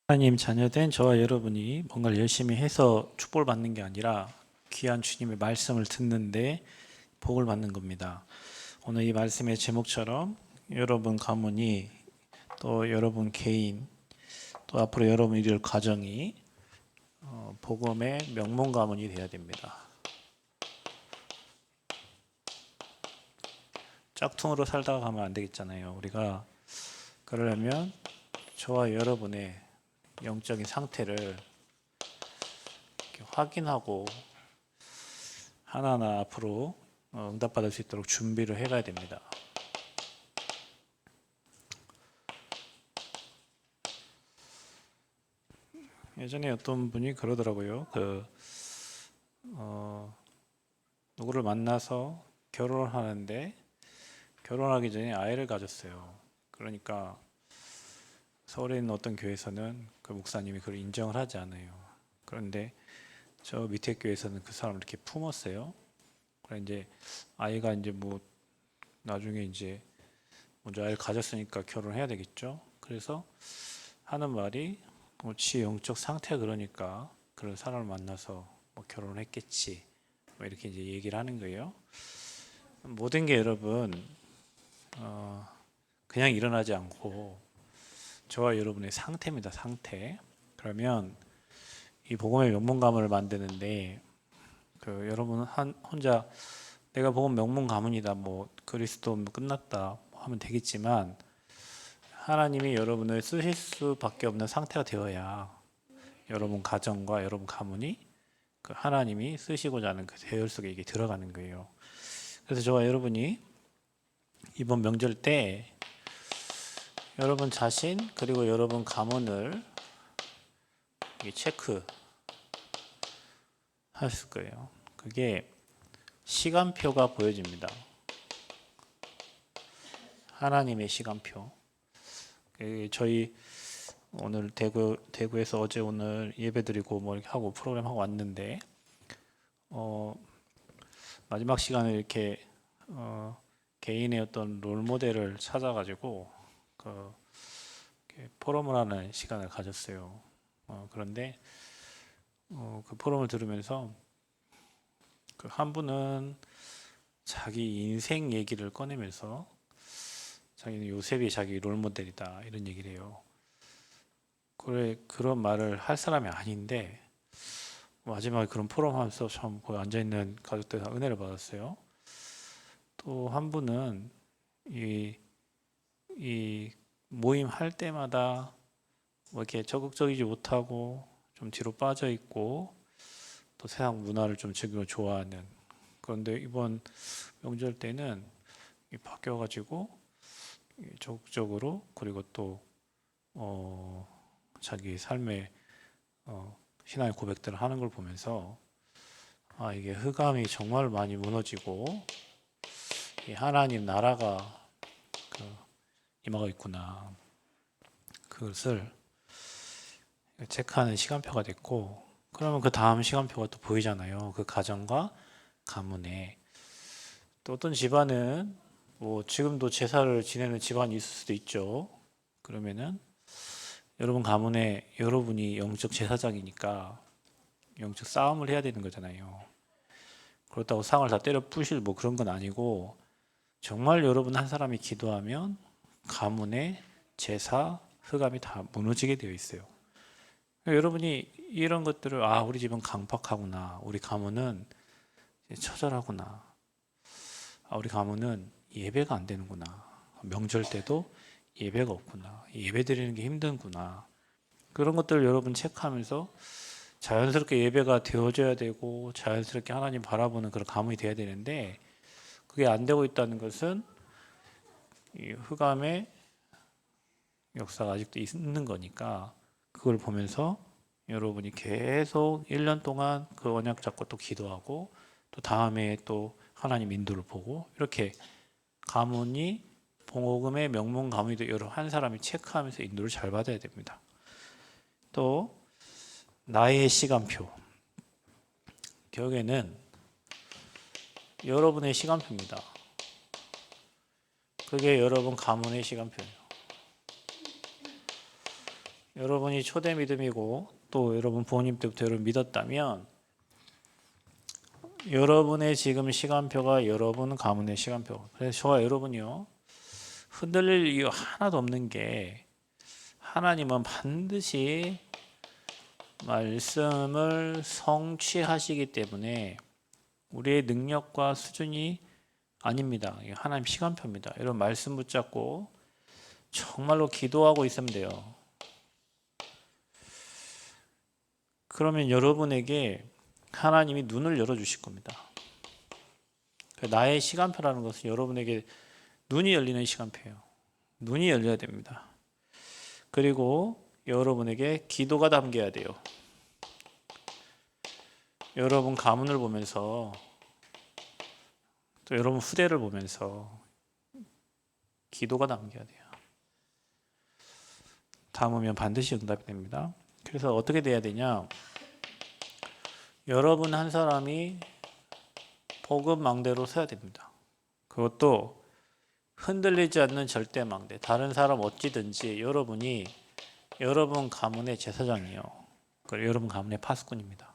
하나님 자녀된 저와 여러분이 뭔가를 열심히 해서 축복을 받는 게 아니라 귀한 주님의 말씀을 듣는데 복을 받는 겁니다. 오늘 이 말씀의 제목처럼 여러분 가문이 또 여러분 개인 또 앞으로 여러분 이룰 가정이 복음의 명문 가문이 되어야 됩니다. 짝퉁으로 살다가 가면 안 되겠잖아요. 우리가 그러려면 저와 여러분의 영적인 상태를 이렇게 확인하고 하나하나 앞으로 응답받을 수 있도록 준비를 해가야 됩니다. 예전에 어떤 분이 그러더라고요. 누구를 만나서 결혼을 하는데 결혼하기 전에 아이를 가졌어요. 그러니까 서울에 있는 어떤 교회에서는 그 목사님이 그걸 인정을 하지 않아요. 그런데 저 밑에 교회에서는 그 사람을 이렇게 품었어요. 그래 이제 아이가 이제 뭐 나중에 이제 먼저 아이를 가졌으니까 결혼해야 되겠죠. 그래서 하는 말이 지 영적 상태가 그러니까 그런 사람을 만나서 뭐 결혼을 했겠지. 뭐 이렇게 이제 얘기를 하는 거예요. 모든 게 여러분 그냥 일어나지 않고 저와 여러분의 상태입니다. 상태. 그러면 이 복음의 명문 가문을 만드는데 여러분 혼자 내가 복음 명문 가문이다 뭐 그리스도 끝났다 하면 되겠지만 하나님이 여러분을 쓰실 수밖에 없는 상태가 되어야 여러분 가정과 여러분 가문이 그 하나님이 쓰시고자 하는 그 대열 속에 이게 들어가는 거예요. 그래서 저와 여러분이 이번 명절 때 여러분 자신 그리고 여러분 가문을 체크 하실 거예요. 그게 시간표가 보여집니다. 하나님의 시간표. 저희 오늘 대구에서 어제 오늘 예배드리고 뭐 이렇게 하고 프로그램 하고 왔는데 마지막 시간에 이렇게 개인의 어떤 롤 모델을 찾아가지고 포럼을 하는 시간을 가졌어요. 그런데 그 포럼을 들으면서 그 한 분은 자기 인생 얘기를 꺼내면서 자기는 요셉이 자기 롤 모델이다 이런 얘기를 해요. 그래 그런 말을 할 사람이 아닌데 마지막에 그런 포럼 하면서 참 거기 앉아있는 가족들 다 은혜를 받았어요. 또 한 분은 이 모임 할 때마다 뭐 이렇게 적극적이지 못하고 좀 뒤로 빠져 있고 또 세상 문화를 좀 즐기고 좋아하는 그런데 이번 명절 때는 바뀌어가지고 적극적으로 그리고 또 자기 삶의 신앙의 고백들을 하는 걸 보면서 아 이게 흑암이 정말 많이 무너지고 이 하나님 나라가 임하고 있구나 그것을 체크하는 시간표가 됐고 그러면 그 다음 시간표가 또 보이잖아요. 그 가정과 가문에 또 어떤 집안은 뭐 지금도 제사를 지내는 집안이 있을 수도 있죠. 그러면은 여러분 가문에 여러분이 영적 제사장이니까 영적 싸움을 해야 되는 거잖아요. 그렇다고 상을 다 때려 부실 뭐 그런 건 아니고 정말 여러분 한 사람이 기도하면 가문의 제사, 흑암이 다 무너지게 되어 있어요. 여러분이 이런 것들을 아 우리 집은 강팍하구나, 우리 가문은 처절하구나, 아 우리 가문은 예배가 안 되는구나, 명절 때도 예배가 없구나, 예배 드리는 게 힘든구나 그런 것들을 여러분 체크하면서 자연스럽게 예배가 되어져야 되고 자연스럽게 하나님 바라보는 그런 가문이 돼야 되는데 그게 안 되고 있다는 것은 이 흑암의 역사가 아직도 있는 거니까 그걸 보면서 여러분이 계속 1년 동안 그 언약 잡고 또 기도하고 또 다음에 또 하나님 인도를 보고 이렇게 가문이 복음의 명문 가문이 여러 한 사람이 체크하면서 인도를 잘 받아야 됩니다. 또 나의 시간표 결국에는 여러분의 시간표입니다. 그게 여러분 가문의 시간표예요. 여러분이 초대 믿음이고 또 여러분 부모님 때부터 여러분 믿었다면 여러분의 지금 시간표가 여러분 가문의 시간표. 그래서 저와 여러분이요 흔들릴 이유 하나도 없는 게 하나님은 반드시 말씀을 성취하시기 때문에 우리의 능력과 수준이 아닙니다. 하나님 시간표입니다. 여러분 말씀 붙잡고 정말로 기도하고 있으면 돼요. 그러면 여러분에게 하나님이 눈을 열어주실 겁니다. 나의 시간표라는 것은 여러분에게 눈이 열리는 시간표예요. 눈이 열려야 됩니다. 그리고 여러분에게 기도가 담겨야 돼요. 여러분 가문을 보면서 또 여러분 후대를 보면서 기도가 담겨야 돼요. 담으면 반드시 응답이 됩니다. 그래서 어떻게 돼야 되냐? 여러분 한 사람이 복음 망대로 서야 됩니다. 그것도 흔들리지 않는 절대 망대. 다른 사람 어찌든지 여러분이 여러분 가문의 제사장이요. 그리고 여러분 가문의 파수꾼입니다.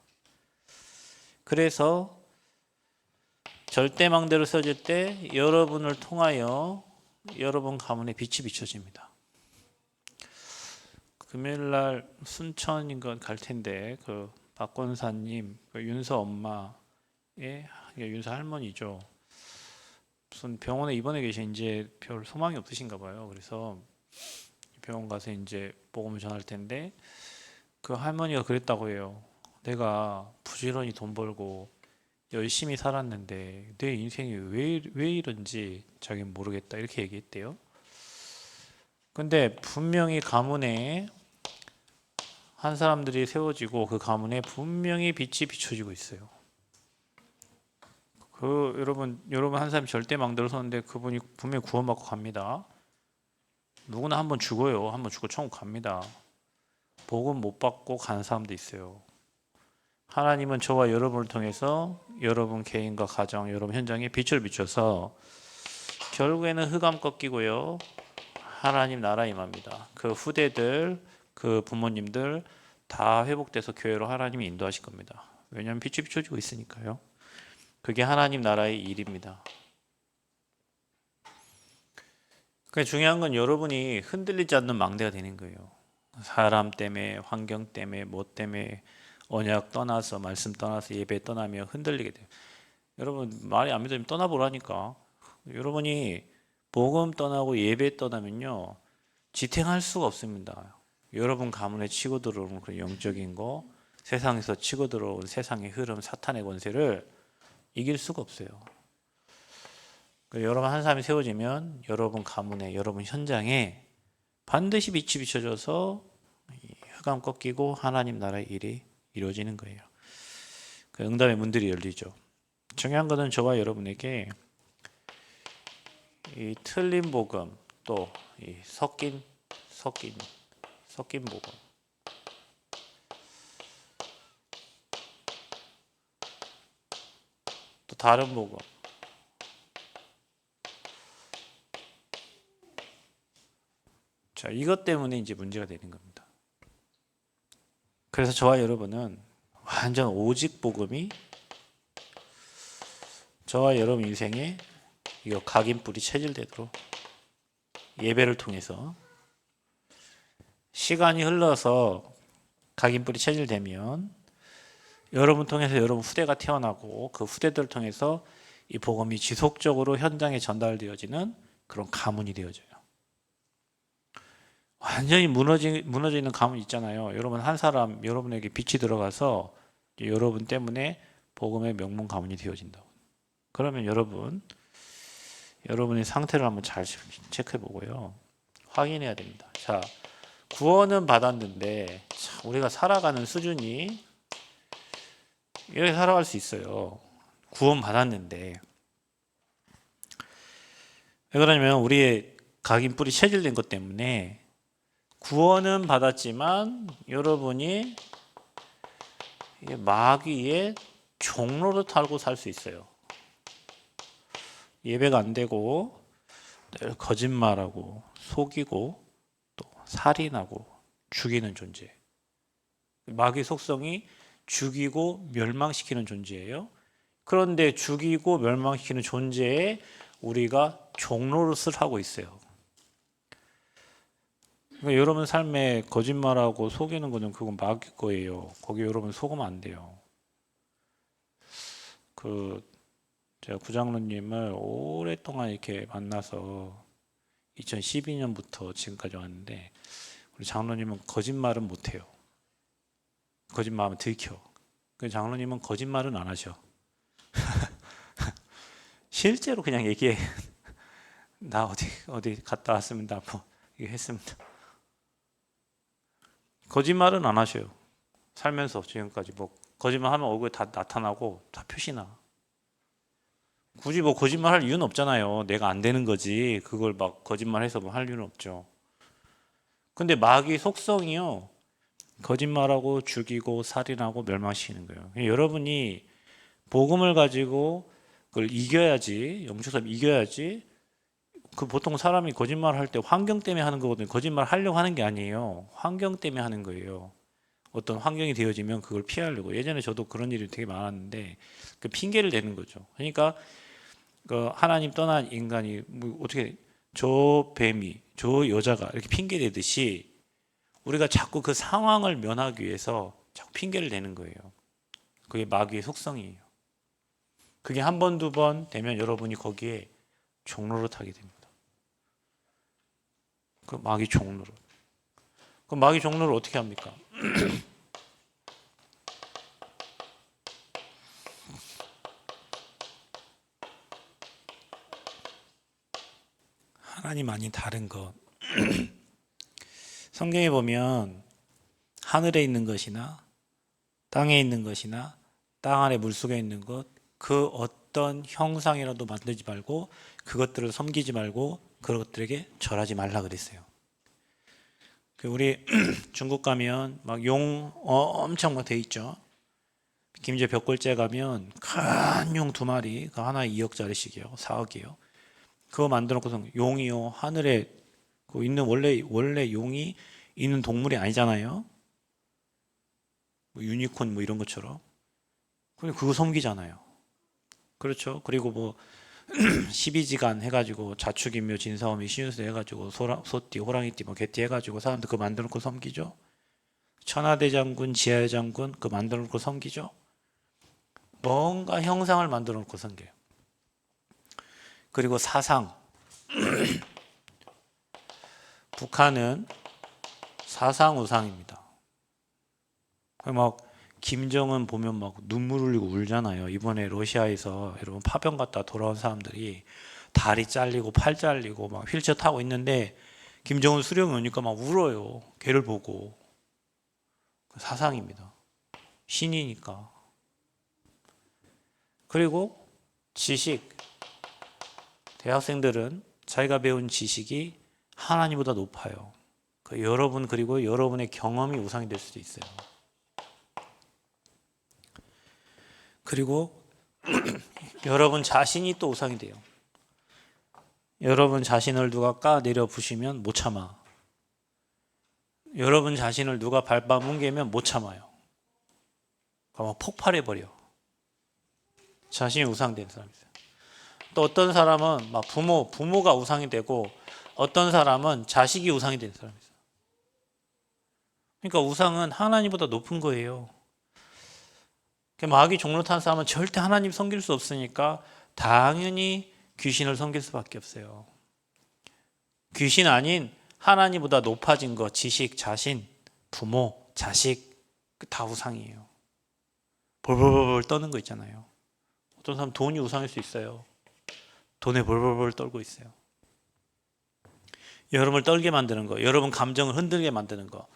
그래서 절대 망대로 서질 때 여러분을 통하여 여러분 가문의 빛이 비춰집니다. 금요일날 순천인가 갈 텐데 그 박권사님, 그 윤서 엄마의 윤서 할머니죠. 무슨 병원에 입원해 계신 이제 별 소망이 없으신가 봐요. 그래서 병원 가서 이제 복음을 전할 텐데 그 할머니가 그랬다고 해요. 내가 부지런히 돈 벌고 열심히 살았는데 내 인생이 왜 이런지 자기는 모르겠다 이렇게 얘기했대요. 근데 분명히 가문에 한 사람들이 세워지고 그 가문에 분명히 빛이 비춰지고 있어요. 그 여러분 한 사람이 절대 망대로 서는데 그분이 분명히 구원받고 갑니다. 누구나 한번 죽어요. 한번 죽고 천국 갑니다. 복음 못 받고 가는 사람도 있어요. 하나님은 저와 여러분을 통해서 여러분 개인과 가정, 여러분 현장에 빛을 비춰서 결국에는 흑암 꺾이고요. 하나님 나라 임합니다. 그 후대들, 그 부모님들 다 회복돼서 교회로 하나님이 인도하실 겁니다. 왜냐하면 빛이 비춰지고 있으니까요. 그게 하나님 나라의 일입니다. 그러니까 중요한 건 여러분이 흔들리지 않는 망대가 되는 거예요. 사람 때문에, 환경 때문에, 뭐 때문에 언약 떠나서, 말씀 떠나서, 예배 떠나면 흔들리게 돼요. 여러분 말이 안 믿으면 떠나보라니까. 여러분이 복음 떠나고 예배 떠나면요 지탱할 수가 없습니다. 여러분 가문에 치고 들어오는 그런 영적인 거, 세상에서 치고 들어온 세상의 흐름, 사탄의 권세를 이길 수가 없어요. 여러분 한 사람이 세워지면 여러분 가문에, 여러분 현장에 반드시 빛이 비춰져서 흑암 꺾이고 하나님 나라의 일이 이루어지는 거예요. 그 응답의 문들이 열리죠. 중요한 것은 저와 여러분에게 이 틀린 복음 또 이 섞인 복음 또 다른 복음 자 이것 때문에 이제 문제가 되는 겁니다. 그래서 저와 여러분은 완전 오직 복음이 저와 여러분 인생에 이거 각인뿔이 체질되도록 예배를 통해서 시간이 흘러서 각인뿔이 체질되면 여러분 통해서 여러분 후대가 태어나고 그 후대들을 통해서 이 복음이 지속적으로 현장에 전달되어지는 그런 가문이 되어져요. 완전히 무너져 있는 가문 있잖아요. 여러분 한 사람 여러분에게 빛이 들어가서 여러분 때문에 복음의 명문 가문이 되어진다고. 그러면 여러분의 상태를 한번 잘 체크해 보고요. 확인해야 됩니다. 자, 구원은 받았는데 우리가 살아가는 수준이 이렇게 살아갈 수 있어요. 구원 받았는데 왜 그러냐면 우리의 각인뿔이 체질된 것 때문에 구원은 받았지만 여러분이 마귀의 종로를 타고 살 수 있어요. 예배가 안 되고 늘 거짓말하고 속이고 또 살인하고 죽이는 존재. 마귀의 속성이 죽이고 멸망시키는 존재예요. 그런데 죽이고 멸망시키는 존재에 우리가 종노릇을 하고 있어요. 그러니까 여러분 삶에 거짓말하고 속이는 거는 그건 마귀 거예요. 거기 여러분 속으면 안 돼요. 제가 구장로님을 오랫동안 이렇게 만나서 2012년부터 지금까지 왔는데 우리 장로님은 거짓말은 못해요. 거짓말하면 들켜. 그 장로님은 거짓말은 안 하셔. 실제로 그냥 얘기해. 나 어디 갔다 왔습니다. 뭐 이게 했습니다. 거짓말은 안 하셔요. 살면서 지금까지 뭐 거짓말하면 얼굴에 다 나타나고 다 표시나. 굳이 뭐 거짓말할 이유는 없잖아요. 내가 안 되는 거지. 그걸 막 거짓말해서 뭐 할 이유는 없죠. 근데 마귀 속성이요. 거짓말하고 죽이고 살인하고 멸망시키는 거예요. 여러분이 복음을 가지고 그걸 이겨야지, 영적 삶 이겨야지. 그 보통 사람이 거짓말 할 때 환경 때문에 하는 거거든요. 거짓말 하려고 하는 게 아니에요. 환경 때문에 하는 거예요. 어떤 환경이 되어지면 그걸 피하려고. 예전에 저도 그런 일이 되게 많았는데 그 핑계를 대는 거죠. 그러니까 그 하나님 떠난 인간이 뭐 어떻게 저 뱀이 저 여자가 이렇게 핑계 대듯이 우리가 자꾸 그 상황을 면하기 위해서 자꾸 핑계를 대는 거예요. 그게 마귀의 속성이에요. 그게 한 번, 두 번 되면 여러분이 거기에 종노릇하게 됩니다. 그 마귀 종노릇. 그 마귀 종노릇 어떻게 합니까? 하나님 아닌 다른 것. 성경에 보면 하늘에 있는 것이나 땅에 있는 것이나 땅 아래 물속에 있는 것, 그 어떤 형상이라도 만들지 말고 그것들을 섬기지 말고 그것들에게 절하지 말라 그랬어요. 우리 중국 가면 막 용 엄청 막 돼 있죠. 김제 벽골제 가면 큰 용 2마리, 그 하나에 2억짜리씩이요, 4억이요. 그거 만들어 놓고서 용이요 하늘에 그 있는 원래 용이 있는 동물이 아니잖아요. 뭐 유니콘 뭐 이런 것처럼. 근데 그거 섬기잖아요. 그렇죠. 그리고 뭐 12지간 해가지고 자축인묘 진사오미 시운수 해가지고 소띠 호랑이띠 뭐 개띠 해가지고 사람들 그거 만들어 놓고 섬기죠. 천하대장군 지하장군 그거 만들어 놓고 섬기죠. 뭔가 형상을 만들어 놓고 섬겨요. 그리고 사상. 북한은 사상 우상입니다. 막 김정은 보면 막 눈물 흘리고 울잖아요. 이번에 러시아에서 여러분 파병 갔다 돌아온 사람들이 다리 잘리고 팔 잘리고 막 휠체어 타고 있는데 김정은 수령이 오니까 막 울어요. 걔를 보고. 사상입니다. 신이니까. 그리고 지식. 대학생들은 자기가 배운 지식이 하나님보다 높아요. 여러분 그리고 여러분의 경험이 우상이 될 수도 있어요. 그리고 여러분 자신이 또 우상이 돼요. 여러분 자신을 누가 까내려 부시면 못 참아. 여러분 자신을 누가 밟아 뭉개면 못 참아요. 막 폭발해버려. 자신이 우상된 사람이 있어요. 또 어떤 사람은 막 부모가 우상이 되고 어떤 사람은 자식이 우상이 되는 사람이 있어요. 그러니까 우상은 하나님보다 높은 거예요. 마귀 종로 탄 사람은 절대 하나님 섬길 수 없으니까 당연히 귀신을 섬길 수밖에 없어요. 귀신 아닌 하나님보다 높아진 것, 지식, 자신, 부모, 자식 다 우상이에요. 벌벌벌 떠는 거 있잖아요. 어떤 사람 돈이 우상일 수 있어요. 돈에 벌벌벌 떨고 있어요. 여러분을 떨게 만드는 거, 여러분 감정을 흔들게 만드는 거,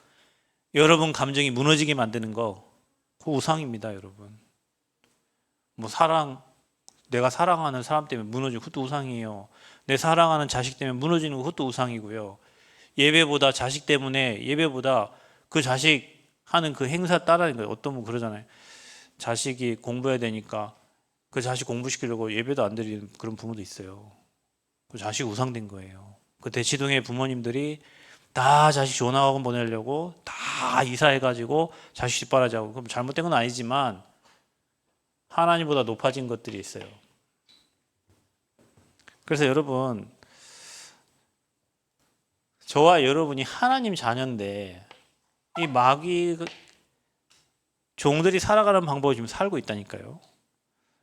여러분 감정이 무너지게 만드는 거, 그 우상입니다, 여러분. 뭐 내가 사랑하는 사람 때문에 무너지는 것도 우상이에요. 내 사랑하는 자식 때문에 무너지는 것도 우상이고요. 예배보다 그 자식 하는 그 행사 따라하는 거예요. 어떤 분 그러잖아요. 자식이 공부해야 되니까 그 자식 공부시키려고 예배도 안 드리는 그런 부모도 있어요. 그 자식 우상된 거예요. 그 대치동의 부모님들이 다 자식 좋은 학원 보내려고 다 다 이사해가지고 자식 뒷바라지하고, 그럼 잘못된 건 아니지만 하나님보다 높아진 것들이 있어요. 그래서 여러분, 저와 여러분이 하나님 자녀인데 이 마귀 종들이 살아가는 방법을 지금 살고 있다니까요.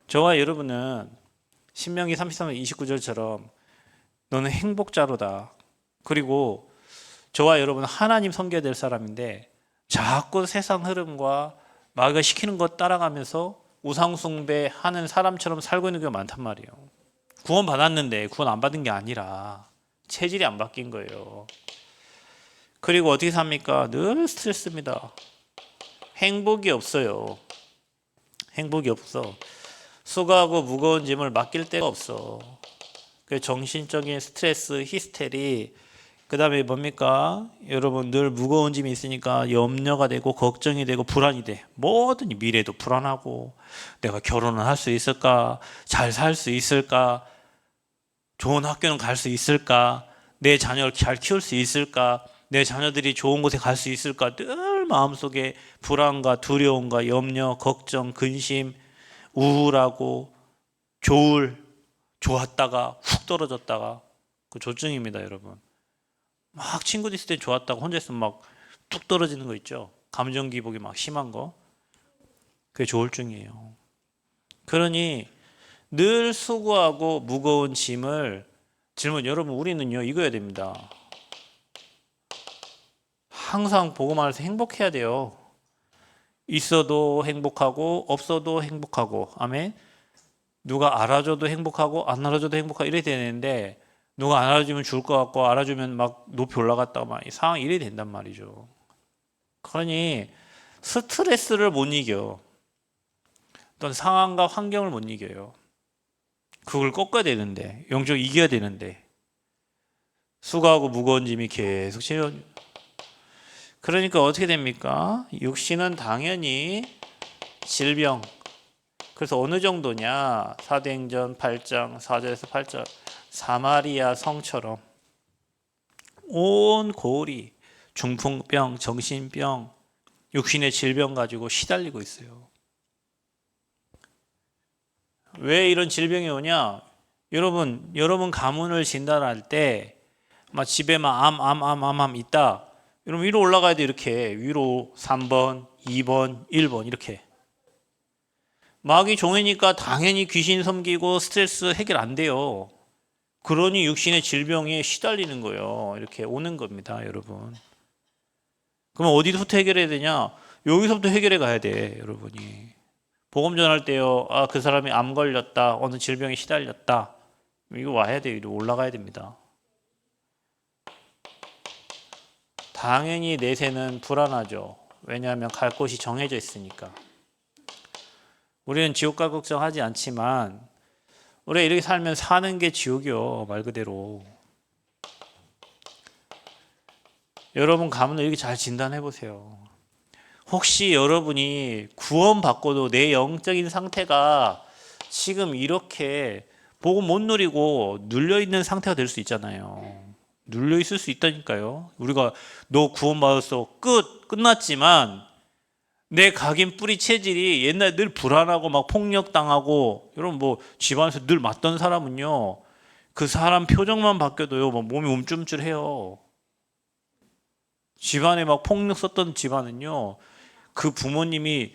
저와 여러분은 신명기 33장 29절처럼 너는 행복자로다. 그리고 저와 여러분은 하나님 섬겨야 될 사람인데 자꾸 세상 흐름과 마귀가 시키는 것 따라가면서 우상숭배하는 사람처럼 살고 있는 경우가 많단 말이에요. 구원 받았는데 구원 안 받은 게 아니라 체질이 안 바뀐 거예요. 그리고 어떻게 삽니까? 늘 스트레스입니다. 행복이 없어요. 행복이 없어. 수고하고 무거운 짐을 맡길 데가 없어. 그 정신적인 스트레스, 히스테리, 그 다음에 뭡니까? 여러분 늘 무거운 짐이 있으니까 염려가 되고 걱정이 되고 불안이 돼. 뭐든 미래도 불안하고 내가 결혼을 할 수 있을까? 잘 살 수 있을까? 좋은 학교는 갈 수 있을까? 내 자녀를 잘 키울 수 있을까? 내 자녀들이 좋은 곳에 갈 수 있을까? 늘 마음속에 불안과 두려움과 염려, 걱정, 근심, 우울하고 좋았다가 훅 떨어졌다가 그 조증입니다, 여러분. 막 친구들 있을 때 좋았다가 혼자 있으면 막 뚝 떨어지는 거 있죠. 감정 기복이 막 심한 거. 그게 조울증이에요. 그러니 늘 수고하고 무거운 짐을 여러분 우리는요 이거야 됩니다. 항상 보고만 해서 행복해야 돼요. 있어도 행복하고 없어도 행복하고. 아멘. 누가 알아줘도 행복하고 안 알아줘도 행복하고 이래야 되는데 누가 안 알아주면 죽을 것 같고 알아주면 막 높이 올라갔다가 막 상황이 이래 된단 말이죠. 그러니 스트레스를 못 이겨. 어떤 상황과 환경을 못 이겨요. 그걸 꺾어야 되는데 영적으로 이겨야 되는데 수고하고 무거운 짐이 계속 실려. 그러니까 어떻게 됩니까? 육신은 당연히 질병. 그래서 어느 정도냐? 사도행전 8장 4절에서 8절 사마리아 성처럼 온 고을이 중풍병, 정신병, 육신의 질병 가지고 시달리고 있어요. 왜 이런 질병이 오냐? 여러분 가문을 진단할 때 막 집에 막 암 있다. 여러분 위로 올라가야 돼. 이렇게 위로 3번, 2번, 1번 이렇게. 마귀 종이니까 당연히 귀신 섬기고 스트레스 해결 안 돼요. 그러니 육신의 질병에 시달리는 거예요. 이렇게 오는 겁니다, 여러분. 그러면 어디서부터 해결해야 되냐? 여기서부터 해결해 가야 돼, 여러분이. 복음 전할 때요. 아, 그 사람이 암 걸렸다. 어느 질병에 시달렸다. 이거 와야 돼요. 이리 올라가야 됩니다. 당연히 내세는 불안하죠. 왜냐하면 갈 곳이 정해져 있으니까. 우리는 지옥 갈 걱정하지 않지만 우리가 이렇게 살면 사는 게 지옥이요. 말 그대로. 여러분 가문을 이렇게 잘 진단해 보세요. 혹시 여러분이 구원받고도 내 영적인 상태가 지금 이렇게 복음 못 누리고 눌려있는 상태가 될 수 있잖아요. 눌려있을 수 있다니까요. 우리가 너 구원받았어. 끝났지만 내 각인 뿌리 체질이 옛날에 늘 불안하고 막 폭력당하고 여러분 뭐 집안에서 늘 맞던 사람은요. 그 사람 표정만 바뀌어도요. 막 몸이 움찔움찔해요. 집안에 막 폭력 썼던 집안은요. 그 부모님이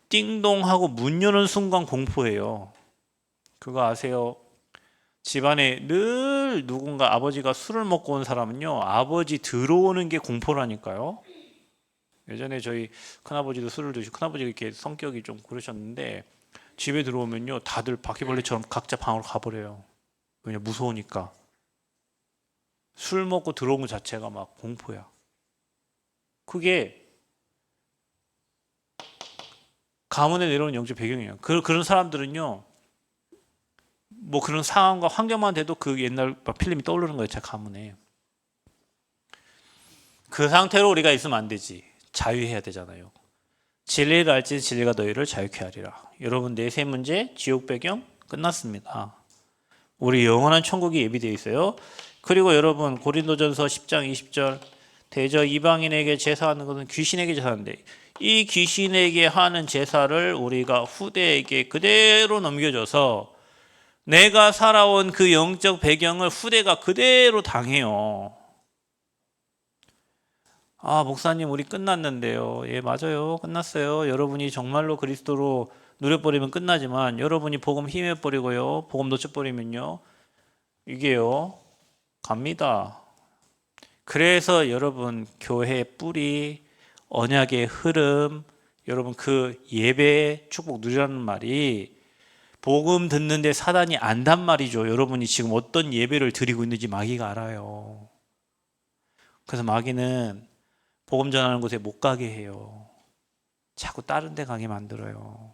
띵동하고 문 여는 순간 공포해요. 그거 아세요? 집안에 늘 누군가 아버지가 술을 먹고 온 사람은요. 아버지 들어오는 게 공포라니까요. 예전에 저희 큰아버지도 술을 드시고 큰아버지가 이렇게 성격이 좀 그러셨는데 집에 들어오면요. 다들 바퀴벌레처럼 각자 방으로 가버려요. 그냥 무서우니까. 술 먹고 들어온 것 자체가 막 공포야. 그게 가문에 내려오는 영적 배경이에요. 그런 사람들은요, 뭐 그런 상황과 환경만 돼도 그 옛날 필름이 떠오르는 거예요, 제 가문에. 그 상태로 우리가 있으면 안 되지. 자유해야 되잖아요. 진리를 알지 진리가 너희를 자유케 하리라. 여러분 내세 문제, 지옥 배경 끝났습니다. 우리 영원한 천국이 예비되어 있어요. 그리고 여러분 고린도전서 10장 20절 대저 이방인에게 제사하는 것은 귀신에게 제사하는데 이 귀신에게 하는 제사를 우리가 후대에게 그대로 넘겨줘서 내가 살아온 그 영적 배경을 후대가 그대로 당해요. 아, 목사님, 우리 끝났는데요. 예, 맞아요. 끝났어요. 여러분이 정말로 그리스도로 누려버리면 끝나지만 여러분이 복음 힘해버리고요. 복음 놓쳐버리면요. 이게요. 갑니다. 그래서 여러분 교회의 뿌리, 언약의 흐름, 여러분 그 예배 축복 누리라는 말이 복음 듣는데 사단이 안단 말이죠. 여러분이 지금 어떤 예배를 드리고 있는지 마귀가 알아요. 그래서 마귀는 복음 전하는 곳에 못 가게 해요. 자꾸 다른 데 가게 만들어요.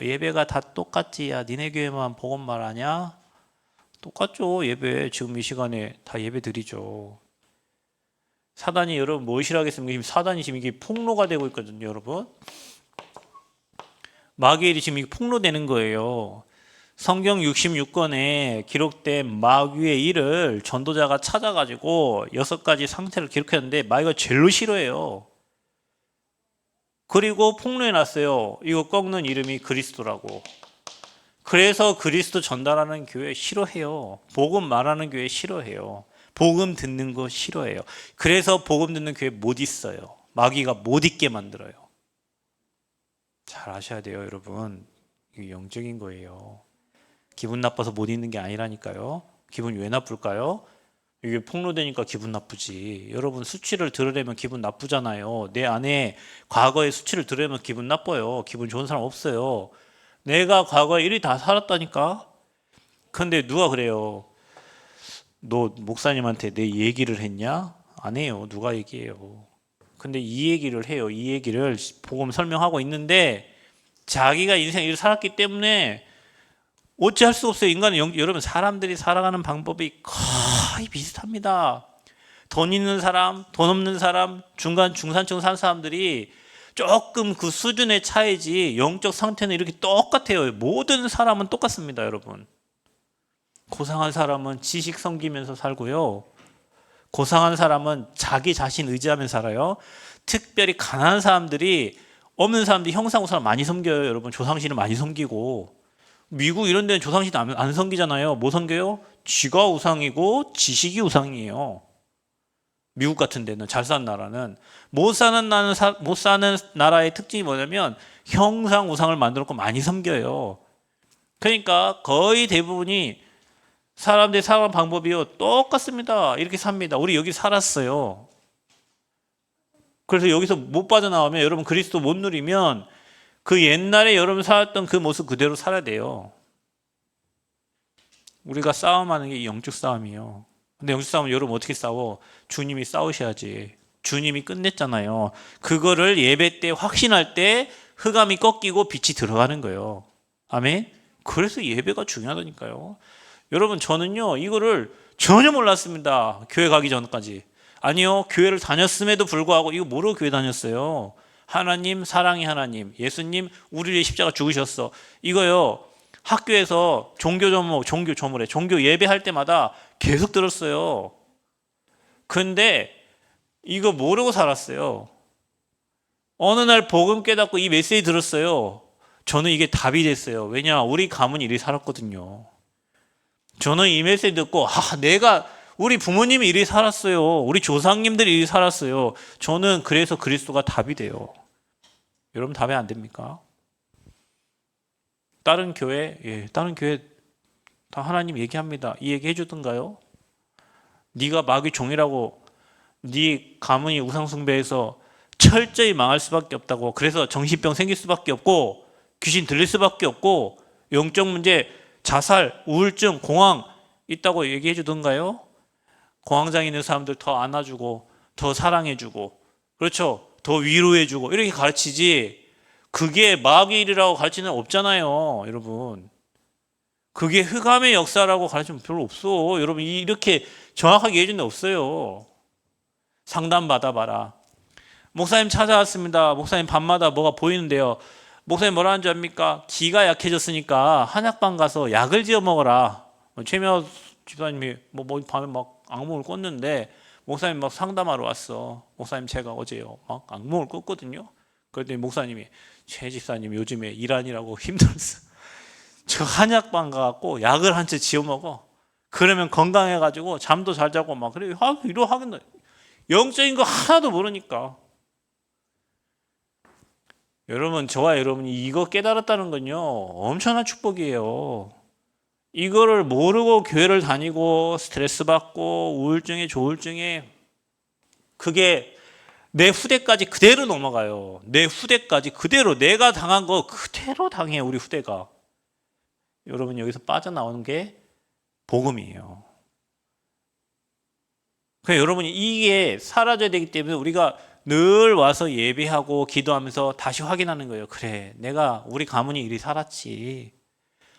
예배가 다 똑같지. 야, 니네 교회만 복음 말하냐? 똑같죠. 예배 지금 이 시간에 다 예배 드리죠. 사단이 여러분 무엇이라 하겠습니까? 지금 사단이 지금 이게 폭로가 되고 있거든요, 여러분. 마귀의 일이 지금 폭로되는 거예요. 성경 66권에 기록된 마귀의 일을 전도자가 찾아가지고 6가지 상태를 기록했는데 마귀가 제일로 싫어해요. 그리고 폭로해놨어요. 이거 꺾는 이름이 그리스도라고. 그래서 그리스도 전달하는 교회 싫어해요. 복음 말하는 교회 싫어해요. 복음 듣는 거 싫어해요. 그래서 복음 듣는 교회 못 있어요. 마귀가 못 있게 만들어요. 잘 아셔야 돼요, 여러분. 이게 영적인 거예요. 기분 나빠서 못 있는 게 아니라니까요. 기분이 왜 나쁠까요? 이게 폭로되니까 기분 나쁘지. 여러분 수치를 들으려면 기분 나쁘잖아요. 내 안에 과거의 수치를 들으려면 기분 나빠요. 기분 좋은 사람 없어요. 내가 과거에 일이 다 살았다니까. 근데 누가 그래요? 너 목사님한테 내 얘기를 했냐? 안 해요. 누가 얘기해요. 근데 이 얘기를 해요. 이 얘기를 복음 설명하고 있는데 자기가 인생 일을 살았기 때문에 어찌할 수 없어요. 인간은 여러분 사람들이 살아가는 방법이 거의 비슷합니다. 돈 있는 사람, 돈 없는 사람, 중산층 사는 사람들이 조금 그 수준의 차이지 영적 상태는 이렇게 똑같아요. 모든 사람은 똑같습니다, 여러분. 고상한 사람은 지식 섬기면서 살고요. 고상한 사람은 자기 자신 의지하면서 살아요. 특별히 가난한 사람들이 없는 사람들이 형상우상을 많이 섬겨요. 여러분 조상신을 많이 섬기고 미국 이런 데는 조상신 안 섬기잖아요. 뭐 섬겨요? 쥐가 우상이고 지식이 우상이에요. 미국 같은 데는 잘 사는 나라는 못 사는 나라의 특징이 뭐냐면 형상 우상을 만들었고 많이 섬겨요. 그러니까 거의 대부분이 사람들이 살아가는 방법이요 똑같습니다. 이렇게 삽니다. 우리 여기 살았어요. 그래서 여기서 못 빠져나오면 여러분 그리스도 못 누리면 그 옛날에 여러분 살았던 그 모습 그대로 살아야 돼요. 우리가 싸움하는 게 영적 싸움이에요. 근데 영적 싸움은 여러분 어떻게 싸워? 주님이 싸우셔야지. 주님이 끝냈잖아요. 그거를 예배 때 확신할 때 흑암이 꺾이고 빛이 들어가는 거예요. 아멘? 그래서 예배가 중요하다니까요. 여러분 저는요 이거를 전혀 몰랐습니다. 교회 가기 전까지. 아니요, 교회를 다녔음에도 불구하고 이거 모르고 교회 다녔어요. 하나님, 사랑의 하나님, 예수님 우리를 위해 십자가 죽으셨어. 이거요 학교에서 종교 예배할 때마다 계속 들었어요. 근데 이거 모르고 살았어요. 어느 날 복음 깨닫고 이 메시지 들었어요. 저는 이게 답이 됐어요. 왜냐, 우리 가문이 이리 살았거든요. 저는 이 메시지 듣고 우리 부모님이 이리 살았어요. 우리 조상님들이 이리 살았어요. 저는 그래서 그리스도가 답이 돼요. 여러분 답이 안 됩니까? 다른 교회 다 하나님 얘기합니다. 이 얘기 해주던가요? 네가 마귀 종이라고 네 가문이 우상숭배해서 철저히 망할 수밖에 없다고, 그래서 정신병 생길 수밖에 없고 귀신 들릴 수밖에 없고 영적 문제, 자살, 우울증, 공황 있다고 얘기해 주던가요? 공황장애 있는 사람들 더 안아주고 더 사랑해주고, 그렇죠? 더 위로해주고 이렇게 가르치지, 그게 마귀의 일이라고 가르치는 없잖아요. 여러분 그게 흑암의 역사라고 가르치면 별로 없어. 여러분 이렇게 정확하게 얘기해 준 데 없어요. 상담 받아봐라. 목사님 찾아왔습니다. 목사님 밤마다 뭐가 보이는데요. 목사님 뭐라 하는 줄 압니까? 기가 약해졌으니까 한약방 가서 약을 지어 먹어라. 최미호 집사님이 밤에 막 악몽을 꿨는데 목사님 막 상담하러 왔어. 목사님 제가 어제요 막 악몽을 꿨거든요. 그랬더니 목사님이 최 집사님 요즘에 일하느라고 힘들었어. 저 한약방 가갖고 약을 한 채 지어 먹어. 그러면 건강해가지고 잠도 잘 자고 막 그래. 이러 하겠네. 영적인 거 하나도 모르니까. 여러분, 저와 여러분이 이거 깨달았다는 건요 엄청난 축복이에요. 이거를 모르고 교회를 다니고 스트레스 받고 우울증에 조울증에 그게 내 후대까지 그대로 넘어가요. 내 후대까지 그대로 내가 당한 거 그대로 당해요. 우리 후대가. 여러분, 여기서 빠져나오는 게 복음이에요. 그러니까 여러분이 이게 사라져야 되기 때문에 우리가 늘 와서 예배하고 기도하면서 다시 확인하는 거예요. 그래, 내가 우리 가문이 이리 살았지.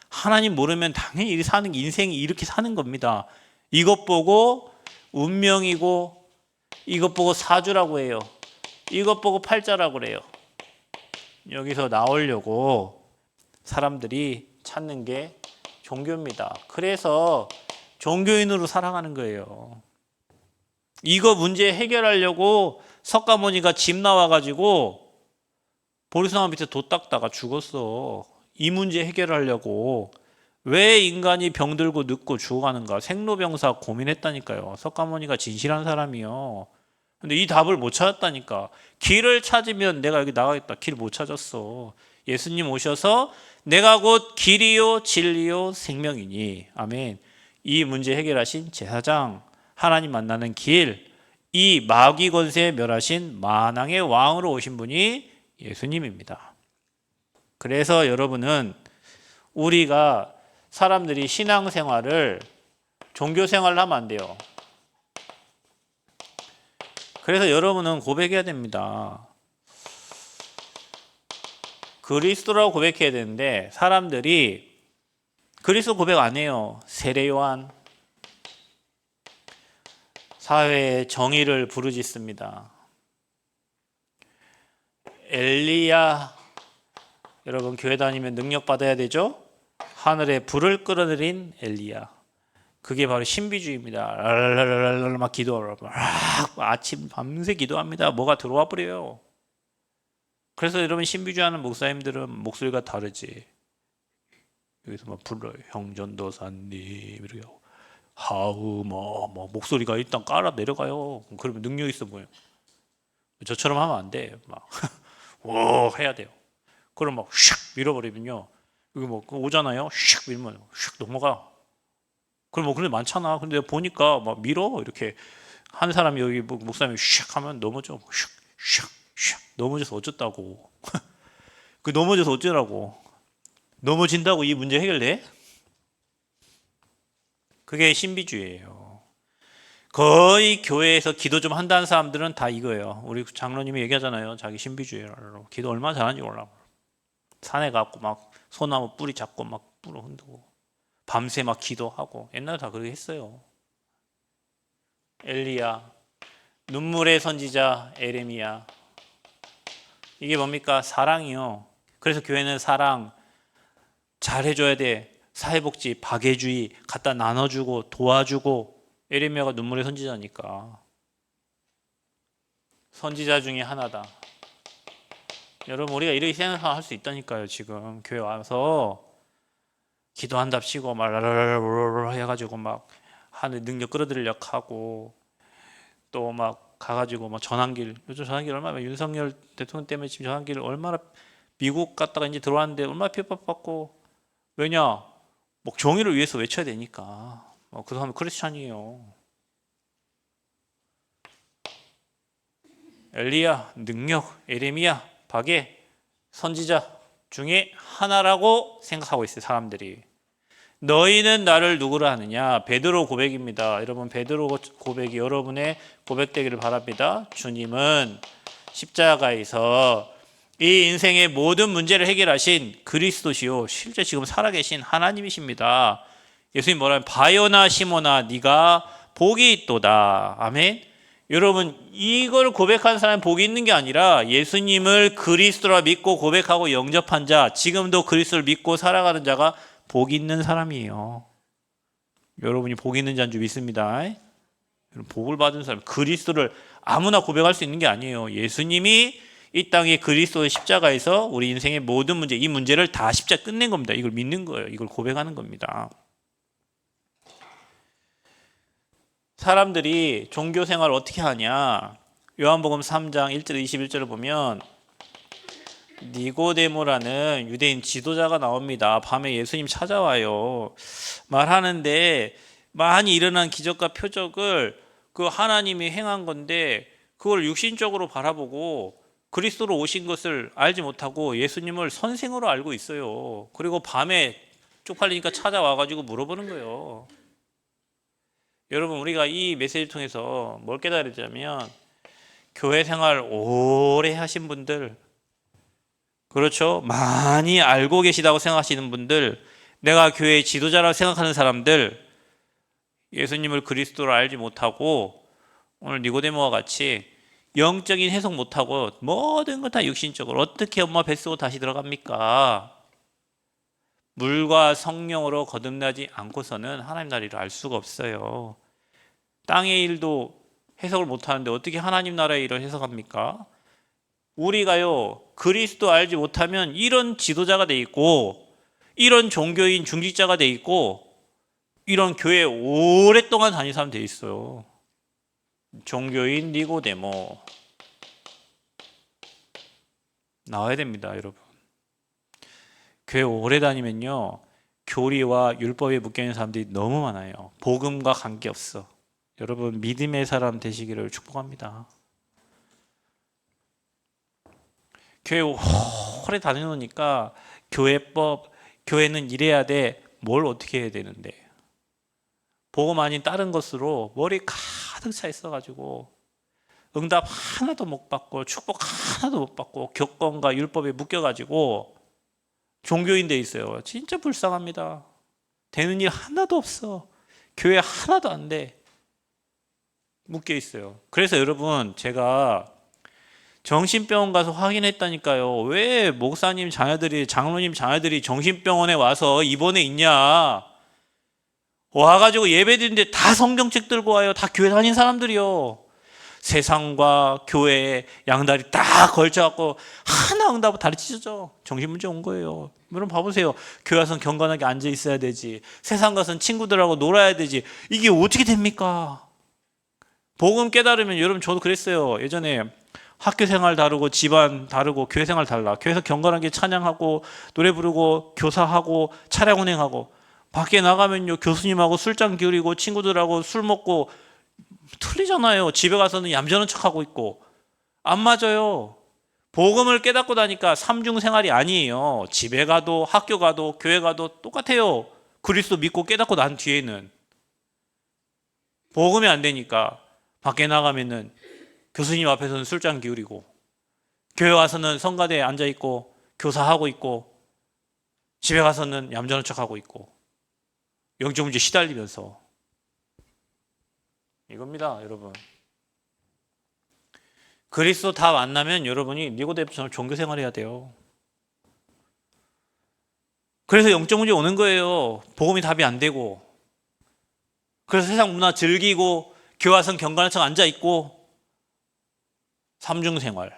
하나님 모르면 당연히 이리 사는 인생이 이렇게 사는 겁니다. 이것 보고 운명이고 이것 보고 사주라고 해요. 이것 보고 팔자라고 그래요. 여기서 나오려고 사람들이 찾는 게 종교입니다. 그래서 종교인으로 살아가는 거예요. 이거 문제 해결하려고 석가모니가 집 나와가지고 보리수나무 밑에 돛 닦다가 죽었어. 이 문제 해결하려고. 왜 인간이 병들고 늙고 죽어가는가 생로병사 고민했다니까요. 석가모니가 진실한 사람이요. 근데 이 답을 못 찾았다니까. 길을 찾으면 내가 여기 나가겠다. 길 못 찾았어. 예수님 오셔서 내가 곧 길이요 진리요 생명이니. 아멘. 이 문제 해결하신 제사장, 하나님 만나는 길, 이 마귀 권세에 멸하신 만왕의 왕으로 오신 분이 예수님입니다. 그래서 여러분은 우리가 사람들이 신앙생활을 종교생활을 하면 안 돼요. 그래서 여러분은 고백해야 됩니다. 그리스도라고 고백해야 되는데 사람들이 그리스도 고백 안 해요. 세례요한, 사회의 정의를 부르짖습니다. 엘리야, 여러분 교회 다니면 능력 받아야 되죠? 하늘에 불을 끌어들인 엘리야. 그게 바로 신비주의입니다. 랄랄랄랄 막 기도하고 아침 밤새 기도합니다. 뭐가 들어와 버려요. 그래서 여러분 신비주의하는 목사님들은 목소리가 다르지. 여기서 막 불러요. 형전도사님 이렇게 하우 뭐 목소리가 일단 깔아 내려가요. 그러면 능력 있어 보여. 저처럼 하면 안 돼. 막 오 해야 돼요. 그럼 막 슉 밀어버리면요. 여기 뭐 오잖아요. 슉 밀면 슉 넘어가. 그럼 뭐 그런 데 많잖아. 근데 보니까 막 밀어 이렇게 한 사람이 여기 목사님이 슉 하면 넘어져. 슉 넘어져서 어쩌다고. 그 넘어져서 어쩌라고. 넘어진다고 이 문제 해결돼? 그게 신비주의예요. 거의 교회에서 기도 좀 한다는 사람들은 다 이거예요. 우리 장로님이 얘기하잖아요. 자기 신비주의로 기도 얼마나 잘하는지 몰라. 산에 가고 막 소나무 뿌리 잡고 막 뿌려 흔들고 밤새 막 기도하고 옛날에 다 그렇게 했어요. 엘리야, 눈물의 선지자 에레미야. 이게 뭡니까? 사랑이요. 그래서 교회는 사랑 잘해줘야 돼. 사회복지, 박애주의 갖다 나눠주고 도와주고. 에레미야가 눈물의 선지자니까. 선지자 중에 하나다. 여러분 우리가 이렇게 생각할 수 있다니까요. 지금 교회 와서 기도한답시고 막 라라라라 해가지고 막 하늘 능력 끌어들이려고 하고 또 막 가가지고 막 전환길, 요즘 전환길 얼마나 윤석열 대통령 때문에 지금 전환길 얼마나 미국 갔다가 이제 들어왔는데 얼마나 핍박받고. 왜냐? 뭐 정의를 위해서 외쳐야 되니까. 그 사람은 크리스찬이에요. 엘리야, 능력, 에레미야, 박애, 선지자 중에 하나라고 생각하고 있어요. 사람들이. 너희는 나를 누구로 하느냐? 베드로 고백입니다. 여러분 베드로 고백이 여러분의 고백되기를 바랍니다. 주님은 십자가에서 이 인생의 모든 문제를 해결하신 그리스도시요 실제 지금 살아계신 하나님이십니다. 예수님 뭐라면 바요나 시모나 네가 복이 있도다. 아멘. 여러분 이걸 고백한 사람이 복이 있는 게 아니라 예수님을 그리스도라 믿고 고백하고 영접한 자, 지금도 그리스도를 믿고 살아가는 자가 복이 있는 사람이에요. 여러분이 복이 있는 자인 줄 믿습니다. 복을 받은 사람, 그리스도를 아무나 고백할 수 있는 게 아니에요. 예수님이 이 땅에 그리스도의 십자가에서 우리 인생의 모든 문제, 이 문제를 다 십자가 끝낸 겁니다. 이걸 믿는 거예요. 이걸 고백하는 겁니다. 사람들이 종교 생활을 어떻게 하냐? 요한복음 3장 1절 21절을 보면 니고데모라는 유대인 지도자가 나옵니다. 밤에 예수님 찾아와요. 말하는데 많이 일어난 기적과 표적을 그 하나님이 행한 건데 그걸 육신적으로 바라보고 그리스도로 오신 것을 알지 못하고 예수님을 선생으로 알고 있어요. 그리고 밤에 쪽팔리니까 찾아와가지고 물어보는 거예요. 여러분, 우리가 이 메시지를 통해서 뭘 깨달으자면 교회 생활 오래 하신 분들, 그렇죠? 많이 알고 계시다고 생각하시는 분들, 내가 교회의 지도자라고 생각하는 사람들, 예수님을 그리스도로 알지 못하고 오늘 니고데모와 같이 영적인 해석 못하고 모든 것 다 육신적으로 어떻게 엄마 뱃속으로 다시 들어갑니까? 물과 성령으로 거듭나지 않고서는 하나님 나라를 알 수가 없어요. 땅의 일도 해석을 못하는데 어떻게 하나님 나라의 일을 해석합니까? 우리가요, 그리스도 알지 못하면 이런 지도자가 돼 있고 이런 종교인 중직자가 돼 있고 이런 교회 오랫동안 다닌 사람 돼 있어요. 종교인 니고데모 나와야 됩니다, 여러분. 교회 오래 다니면요, 교리와 율법에 묶여있는 사람들이 너무 많아요. 복음과 관계없어. 여러분, 믿음의 사람 되시기를 축복합니다. 교회 오래 다녀놓으니까 교회법, 교회는 이래야 돼, 뭘 어떻게 해야 되는데, 복음 아닌 다른 것으로 머리 가득 차 있어가지고 응답 하나도 못 받고 축복 하나도 못 받고 교권과 율법에 묶여가지고 종교인 돼 있어요. 진짜 불쌍합니다. 되는 일 하나도 없어. 교회 하나도 안 돼. 묶여 있어요. 그래서 여러분, 제가 정신병원 가서 확인했다니까요. 왜 목사님 자녀들이, 장로님 자녀들이 정신병원에 와서 입원해 있냐? 와가지고 예배드리는데 다 성경책 들고 와요. 다 교회 다닌 사람들이요. 세상과 교회에 양다리 딱 걸쳐갖고 하나 응답하고 다리 찢어져. 정신문제 온 거예요. 여러분 봐보세요. 교회 와서는 경건하게 앉아 있어야 되지. 세상 가서는 친구들하고 놀아야 되지. 이게 어떻게 됩니까? 복음 깨달으면, 여러분 저도 그랬어요. 예전에 학교 생활 다르고 집안 다르고 교회 생활 달라. 교회에서 경건하게 찬양하고 노래 부르고 교사하고 차량 운행하고, 밖에 나가면요 교수님하고 술잔 기울이고 친구들하고 술 먹고 틀리잖아요. 집에 가서는 얌전한 척하고 있고. 안 맞아요. 복음을 깨닫고 나니까 삼중 생활이 아니에요. 집에 가도 학교 가도 교회 가도 똑같아요. 그리스도 믿고 깨닫고 난 뒤에는 복음이 안 되니까 밖에 나가면은 교수님 앞에서는 술잔 기울이고, 교회 와서는 성가대에 앉아 있고 교사하고 있고, 집에 가서는 얌전한 척하고 있고, 영적 문제 시달리면서. 이겁니다, 여러분. 그리스도 다 만나면 여러분이 니고데모처럼 종교 생활해야 돼요. 그래서 영적 문제 오는 거예요. 복음이 답이 안 되고. 그래서 세상 문화 즐기고 교회 와서는 경건한 척 앉아 있고. 삼중 생활.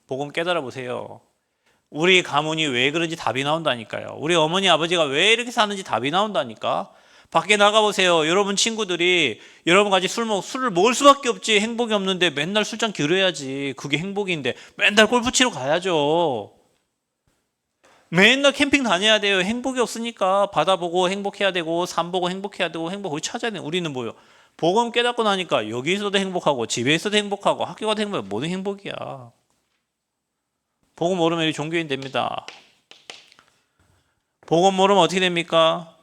복음 깨달아 보세요. 우리 가문이 왜 그런지 답이 나온다니까요. 우리 어머니 아버지가 왜 이렇게 사는지 답이 나온다니까. 밖에 나가보세요. 여러분 친구들이 여러분 같이 술을 먹을 수밖에 없지. 행복이 없는데 맨날 술잔 기울여야지. 그게 행복인데 맨날 골프 치러 가야죠. 맨날 캠핑 다녀야 돼요. 행복이 없으니까. 바다 보고 행복해야 되고 산 보고 행복해야 되고 행복을 찾아야 돼요. 우리는 뭐요? 복음 깨닫고 나니까 여기 있어도 행복하고 집에 있어도 행복하고 학교 가도 행복하고 모든 행복이야. 복음 모르면 종교인 됩니다. 복음 모르면 어떻게 됩니까?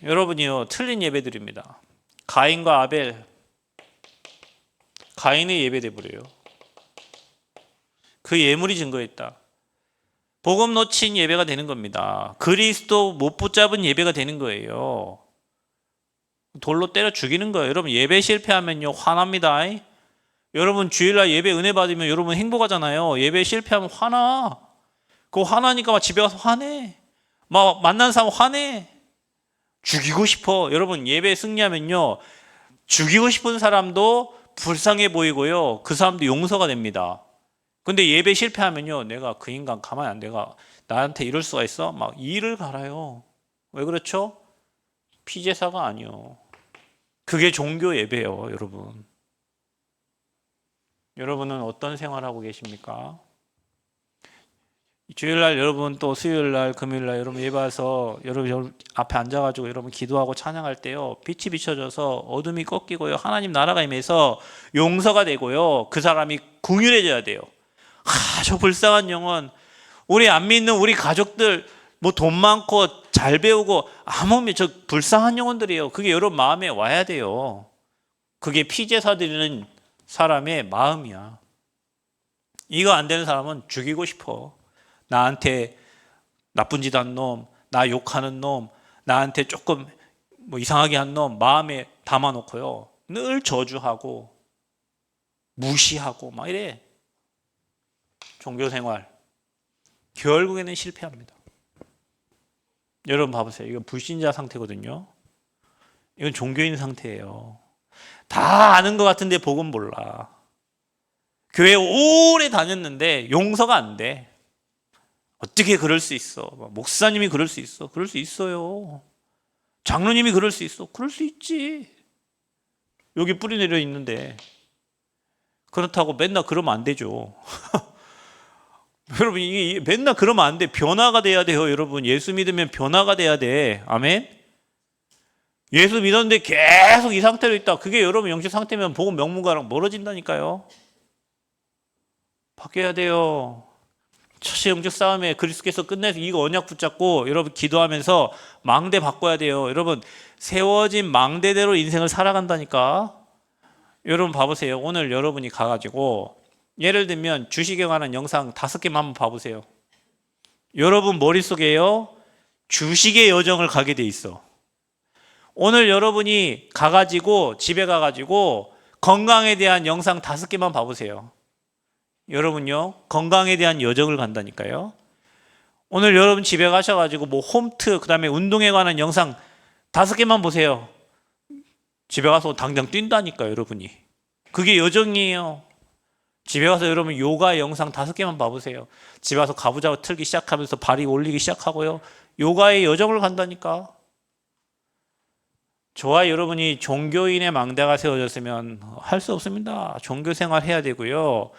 여러분이요, 틀린 예배 드립니다. 가인과 아벨, 가인의 예배 돼버려요. 그 예물이 증거했다. 복음 놓친 예배가 되는 겁니다. 그리스도 못 붙잡은 예배가 되는 거예요. 돌로 때려 죽이는 거예요. 여러분 예배 실패하면요 화납니다. 여러분 주일날 예배 은혜 받으면 여러분 행복하잖아요. 예배 실패하면 화나. 그거 화나니까 막 집에 가서 화내. 막 만난 사람 화내. 죽이고 싶어. 여러분 예배 승리하면요, 죽이고 싶은 사람도 불쌍해 보이고요, 그 사람도 용서가 됩니다. 근데 예배 실패하면요, 내가 그 인간 가만히 안 내가 나한테 이럴 수가 있어? 막 이를 갈아요. 왜 그렇죠? 피제사가 아니요. 그게 종교 예배예요, 여러분. 여러분은 어떤 생활하고 계십니까? 주일날 여러분, 또 수요일날, 금요일날 여러분 예배 와서 여러분 앞에 앉아가지고 여러분 기도하고 찬양할 때요, 빛이 비춰져서 어둠이 꺾이고요, 하나님 나라가 임해서 용서가 되고요, 그 사람이 긍휼해져야 돼요. 저 불쌍한 영혼, 우리 안 믿는 우리 가족들, 뭐 돈 많고 잘 배우고 아무 저 불쌍한 영혼들이에요. 그게 여러분 마음에 와야 돼요. 그게 피제사 드리는 사람의 마음이야. 이거 안 되는 사람은 죽이고 싶어. 나한테 나쁜 짓 한 놈, 나 욕하는 놈, 나한테 조금 뭐 이상하게 한 놈 마음에 담아놓고요, 늘 저주하고 무시하고 막 이래. 종교생활 결국에는 실패합니다. 여러분 봐보세요. 이거 불신자 상태거든요. 이건 종교인 상태예요. 다 아는 것 같은데 복음 몰라. 교회 오래 다녔는데 용서가 안 돼. 어떻게 그럴 수 있어? 목사님이 그럴 수 있어? 그럴 수 있어요. 장로님이 그럴 수 있어? 그럴 수 있지. 여기 뿌리 내려 있는데. 그렇다고 맨날 그러면 안 되죠. 여러분, 이게 맨날 그러면 안 돼. 변화가 돼야 돼요, 여러분. 예수 믿으면 변화가 돼야 돼. 아멘? 예수 믿었는데 계속 이 상태로 있다. 그게 여러분 영적 상태면 복음 명문가랑 멀어진다니까요. 바뀌어야 돼요. 첫째 영적 싸움에 그리스도께서 끝내서 이거 언약 붙잡고 여러분 기도하면서 망대 바꿔야 돼요. 여러분 세워진 망대대로 인생을 살아간다니까. 여러분 봐보세요. 오늘 여러분이 가가지고 예를 들면 주식에 관한 영상 5개만 한번 봐보세요. 여러분 머릿속에요, 주식의 여정을 가게 돼 있어. 오늘 여러분이 가가지고 집에 가가지고 건강에 대한 영상 5개만 봐보세요. 여러분요, 건강에 대한 여정을 간다니까요. 오늘 여러분 집에 가셔가지고 뭐 홈트, 그 다음에 운동에 관한 영상 5개만 보세요. 집에 가서 당장 뛴다니까요, 여러분이. 그게 여정이에요. 집에 가서 여러분 요가 영상 5개만 봐보세요. 집에 가서 가부좌 틀기 시작하면서 발이 올리기 시작하고요, 요가의 여정을 간다니까. 저와 여러분이 종교인의 망대가 세워졌으면 할 수 없습니다. 종교 생활 해야 되고요.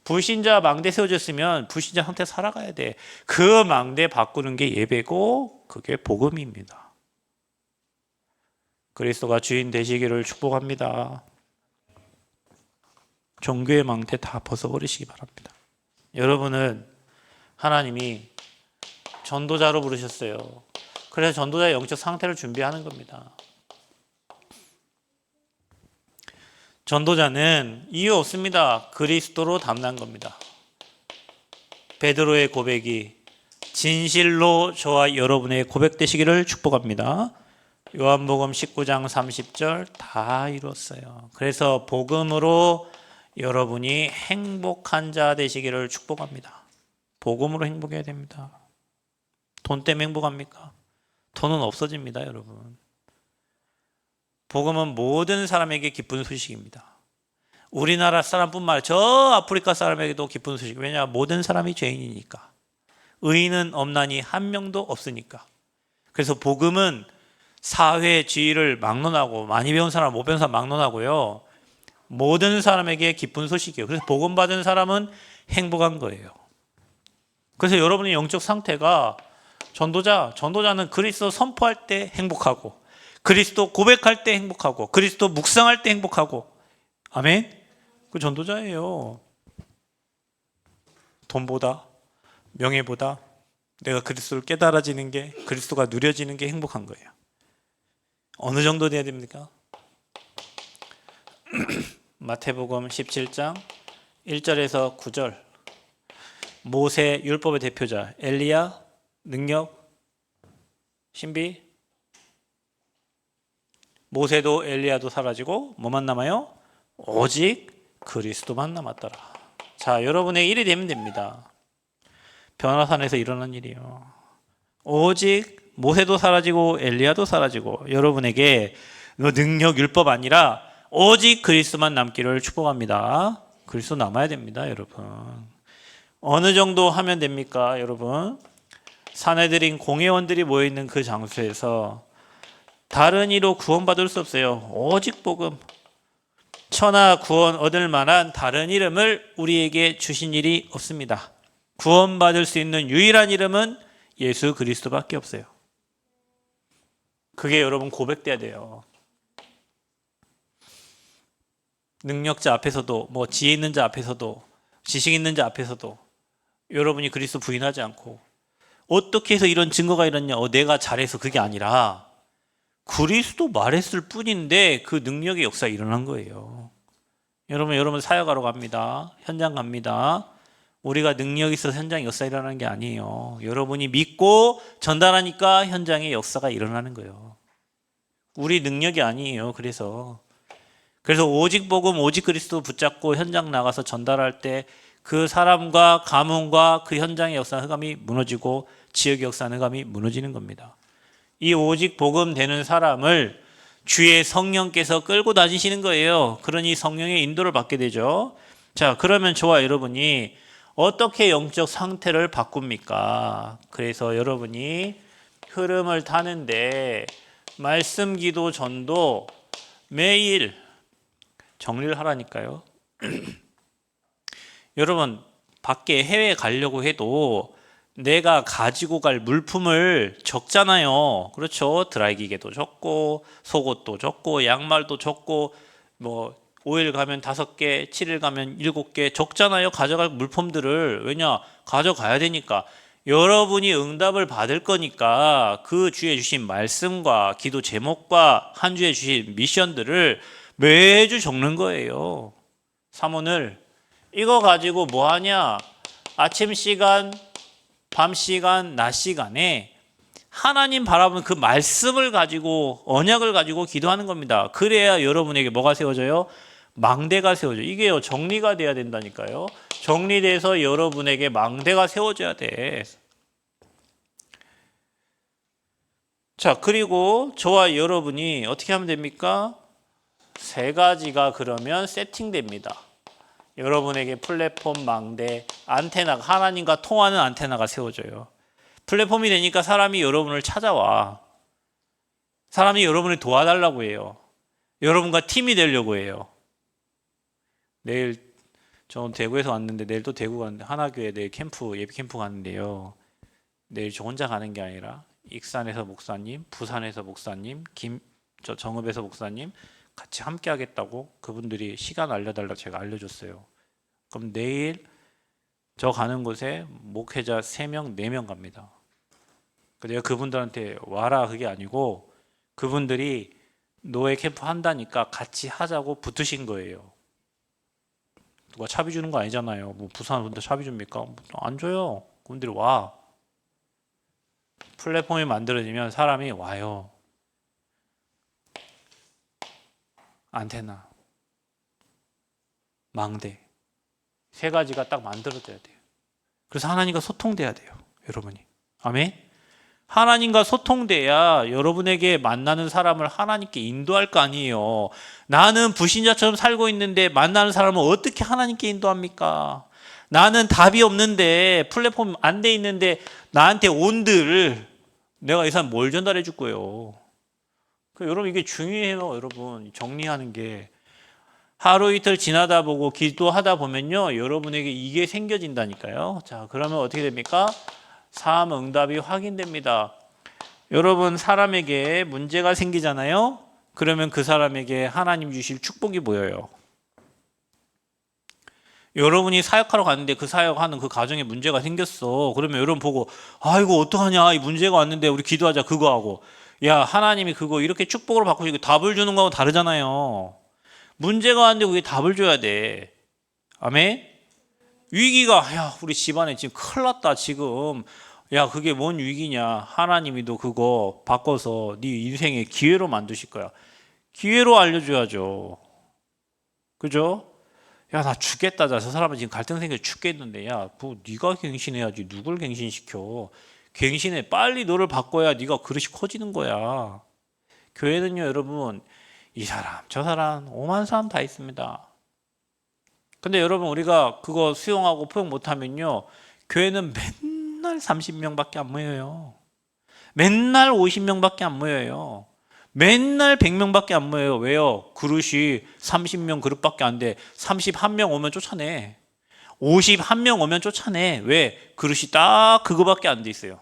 불신자 망대 세워졌으면 불신자 상태 살아가야 돼. 그 망대 바꾸는 게 예배고 그게 복음입니다. 그리스도가 주인 되시기를 축복합니다. 종교의 망대 다 벗어버리시기 바랍니다. 여러분은 하나님이 전도자로 부르셨어요. 그래서 전도자의 영적 상태를 준비하는 겁니다. 전도자는 이유 없습니다. 그리스도로 담난 겁니다. 베드로의 고백이 진실로 저와 여러분의 고백되시기를 축복합니다. 요한복음 19장 30절 다 이뤘어요. 그래서 복음으로 여러분이 행복한 자 되시기를 축복합니다. 복음으로 행복해야 됩니다. 돈 때문에 행복합니까? 돈은 없어집니다, 여러분. 복음은 모든 사람에게 기쁜 소식입니다. 우리나라 사람뿐만 아니라 저 아프리카 사람에게도 기쁜 소식. 왜냐? 모든 사람이 죄인이니까. 의인은 없나니 한 명도 없으니까. 그래서 복음은 사회 지위를 막론하고, 많이 배운 사람, 못 배운 사람 막론하고요, 모든 사람에게 기쁜 소식이에요. 그래서 복음 받은 사람은 행복한 거예요. 그래서 여러분의 영적 상태가 전도자는 그리스도 선포할 때 행복하고, 그리스도 고백할 때 행복하고, 그리스도 묵상할 때 행복하고. 아멘? 그 전도자예요. 돈보다, 명예보다 내가 그리스도를 깨달아지는 게, 그리스도가 누려지는 게 행복한 거예요. 어느 정도 돼야 됩니까? 마태복음 17장 1절에서 9절. 모세 율법의 대표자 엘리야, 능력, 신비. 모세도 엘리야도 사라지고 뭐만 남아요? 오직 그리스도만 남았더라. 자, 여러분의 일이 되면 됩니다. 변화산에서 일어난 일이요. 오직 모세도 사라지고 엘리야도 사라지고 여러분에게 능력 율법 아니라 오직 그리스도만 남기를 축복합니다. 그리스도 남아야 됩니다, 여러분. 어느 정도 하면 됩니까, 여러분? 사내들인 공회원들이 모여있는 그 장소에서 다른 이로 구원받을 수 없어요. 오직 복음. 천하 구원 얻을 만한 다른 이름을 우리에게 주신 일이 없습니다. 구원받을 수 있는 유일한 이름은 예수 그리스도밖에 없어요. 그게 여러분 고백돼야 돼요. 능력자 앞에서도 뭐 지혜 있는 자 앞에서도 지식 있는 자 앞에서도 여러분이 그리스도 부인하지 않고 어떻게 해서 이런 증거가 일어났냐? 내가 잘해서 그게 아니라 그리스도 말했을 뿐인데 그 능력의 역사가 일어난 거예요. 여러분 사역하러 갑니다. 현장 갑니다. 우리가 능력이 있어서 현장에 역사가 일어나는 게 아니에요. 여러분이 믿고 전달하니까 현장에 역사가 일어나는 거예요. 우리 능력이 아니에요. 그래서 오직 복음, 오직 그리스도 붙잡고 현장 나가서 전달할 때 그 사람과 가문과 그 현장의 역사 흑암이 무너지고 지역의 역사 흑암이 무너지는 겁니다. 이 오직 복음 되는 사람을 주의 성령께서 끌고 다니시는 거예요. 그러니 성령의 인도를 받게 되죠. 자, 그러면 저와 여러분이 어떻게 영적 상태를 바꿉니까? 그래서 여러분이 흐름을 타는데 말씀 기도 전도 매일 정리를 하라니까요. 여러분 밖에 해외에 가려고 해도 내가 가지고 갈 물품을 적잖아요. 그렇죠? 드라이기계도 적고 속옷도 적고 양말도 적고 뭐 5일 가면 5개, 7일 가면 7개 적잖아요. 가져갈 물품들을. 왜냐? 가져가야 되니까. 여러분이 응답을 받을 거니까 그 주에 주신 말씀과 기도 제목과 한 주에 주신 미션들을 매주 적는 거예요. 사문을. 이거 가지고 뭐 하냐? 아침 시간, 밤 시간, 낮 시간에 하나님 바라보는 그 말씀을 가지고 언약을 가지고 기도하는 겁니다. 그래야 여러분에게 뭐가 세워져요? 망대가 세워져요. 이게요, 정리가 돼야 된다니까요. 정리돼서 여러분에게 망대가 세워져야 돼. 자, 그리고 저와 여러분이 어떻게 하면 됩니까? 세 가지가 그러면 세팅됩니다. 여러분에게 플랫폼, 망대, 안테나가, 하나님과 통하는 안테나가 세워져요. 플랫폼이 되니까 사람이 여러분을 찾아와. 사람이 여러분을 도와달라고 해요. 여러분과 팀이 되려고 해요. 내일 저 대구에서 왔는데 내일 또 대구 가는데 하나교회 내일 캠프, 예비 캠프 가는데요. 내일 저 혼자 가는 게 아니라 익산에서 목사님, 부산에서 목사님, 정읍에서 목사님 같이 함께 하겠다고 그분들이 시간 알려달라고 제가 알려줬어요. 그럼 내일 저 가는 곳에 목회자 3명, 4명 갑니다. 내가 그분들한테 와라 그게 아니고 그분들이 노예 캠프 한다니까 같이 하자고 붙으신 거예요. 누가 차비 주는 거 아니잖아요. 뭐 부산 분들 차비 줍니까? 안 줘요. 그분들이 와. 플랫폼이 만들어지면 사람이 와요. 안테나, 망대, 세 가지가 딱 만들어져야 돼요. 그래서 하나님과 소통돼야 돼요, 여러분이. 아멘. 하나님과 소통돼야 여러분에게 만나는 사람을 하나님께 인도할 거 아니에요. 나는 불신자처럼 살고 있는데 만나는 사람을 어떻게 하나님께 인도합니까? 나는 답이 없는데 플랫폼 안 돼 있는데 나한테 온들 내가 이 사람 뭘 전달해 줄 거예요? 여러분 이게 중요해요. 여러분 정리하는 게 하루 이틀 지나다 보고 기도하다 보면요 여러분에게 이게 생겨진다니까요. 자, 그러면 어떻게 됩니까? 삶 응답이 확인됩니다. 여러분 사람에게 문제가 생기잖아요. 그러면 그 사람에게 하나님 주실 축복이 보여요. 여러분이 사역하러 갔는데 그 사역하는 그 가정에 문제가 생겼어. 그러면 여러분 보고 이거 어떡하냐, 이 문제가 왔는데 우리 기도하자 그거 하고, 야 하나님이 그거 이렇게 축복으로 바꾸시고 답을 주는 거하고 다르잖아요. 문제가 왔는데 그게 답을 줘야 돼. 아멘. 위기가, 야 우리 집안에 지금 큰일 났다 지금. 야 그게 뭔 위기냐. 하나님이 너 그거 바꿔서 네 인생의 기회로 만드실 거야. 기회로 알려줘야죠. 그죠? 야 나 죽겠다. 저 사람은 지금 갈등 생겨 죽겠는데, 야 뭐 네가 갱신해야지 누굴 갱신시켜. 갱신해. 빨리 너를 바꿔야 네가 그릇이 커지는 거야. 교회는요, 여러분, 이 사람, 저 사람, 오만 사람 다 있습니다. 근데 여러분, 우리가 그거 수용하고 포용 못하면요, 교회는 맨날 30명밖에 안 모여요. 맨날 50명밖에 안 모여요. 맨날 100명밖에 안 모여요. 왜요? 그릇이 30명 그릇밖에 안 돼. 31명 오면 쫓아내. 51명 오면 쫓아내. 왜? 그릇이 딱 그거밖에 안 돼 있어요.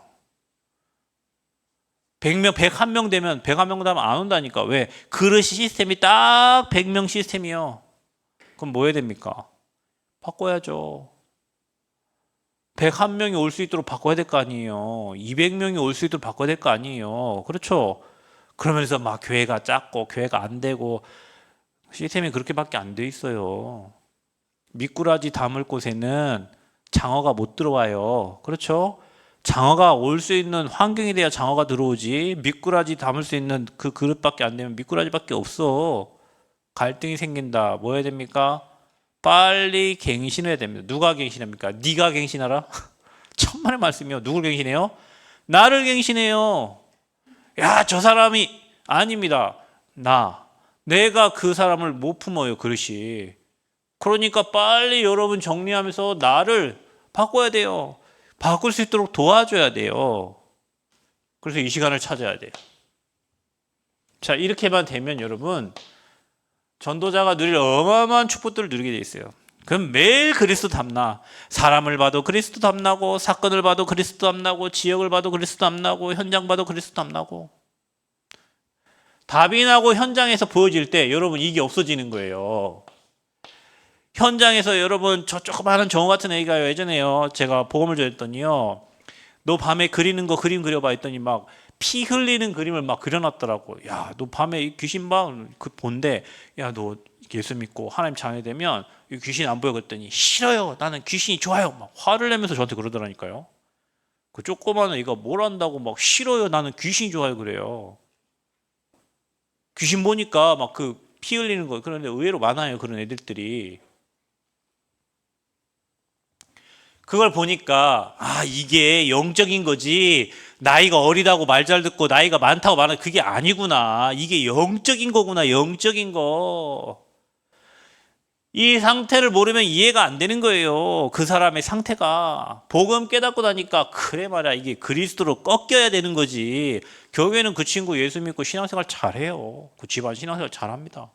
100명, 101명 되면 101명 되면 안 온다니까. 왜? 그릇 시스템이 딱 100명 시스템이요. 그럼 뭐 해야 됩니까? 바꿔야죠. 101명이 올 수 있도록 바꿔야 될 거 아니에요. 200명이 올 수 있도록 바꿔야 될 거 아니에요. 그렇죠? 그러면서 막 교회가 작고 교회가 안 되고 시스템이 그렇게밖에 안 돼 있어요. 미꾸라지 담을 곳에는 장어가 못 들어와요. 그렇죠? 장어가 올 수 있는 환경이 돼야 장어가 들어오지. 미꾸라지 담을 수 있는 그 그릇밖에 안 되면 미꾸라지밖에 없어. 갈등이 생긴다. 뭐 해야 됩니까? 빨리 갱신해야 됩니다. 누가 갱신합니까? 네가 갱신하라? 천만의 말씀이요. 누굴 갱신해요? 나를 갱신해요. 야, 저 사람이 아닙니다. 내가 그 사람을 못 품어요. 그릇이. 그러니까 빨리 여러분 정리하면서 나를 바꿔야 돼요. 바꿀 수 있도록 도와줘야 돼요. 그래서 이 시간을 찾아야 돼요. 자, 이렇게만 되면 여러분 전도자가 누릴 어마어마한 축복들을 누리게 돼 있어요. 그럼 매일 그리스도 닮나. 사람을 봐도 그리스도 닮나고, 사건을 봐도 그리스도 닮나고, 지역을 봐도 그리스도 닮나고, 현장 봐도 그리스도 닮나고. 답이 나고 현장에서 보여질 때 여러분 이게 없어지는 거예요. 현장에서 여러분 저 조그마한 정우 같은 애가 예전에요. 제가 복음을 전했더니요. 너 밤에 그리는 거 그림 그려봐 했더니 막 피 흘리는 그림을 막 그려놨더라고. 야, 너 밤에 귀신 봐? 그 본데, 야, 너 예수 믿고 하나님 자녀 되면 귀신 안 보여 그랬더니 싫어요. 나는 귀신이 좋아요. 막 화를 내면서 저한테 그러더라니까요. 그 조그마한 애가 뭘 안다고 막 싫어요. 나는 귀신이 좋아요 그래요. 귀신 보니까 막 그 피 흘리는 거 그런데 의외로 많아요. 그런 애들들이. 그걸 보니까 이게 영적인 거지 나이가 어리다고 말 잘 듣고 나이가 많다고 말하는 그게 아니구나. 이게 영적인 거구나. 영적인 거. 이 상태를 모르면 이해가 안 되는 거예요. 그 사람의 상태가. 복음 깨닫고 나니까 그래 말이야. 이게 그리스도로 꺾여야 되는 거지. 교회는 그 친구 예수 믿고 신앙생활 잘해요. 그 집안 신앙생활 잘합니다.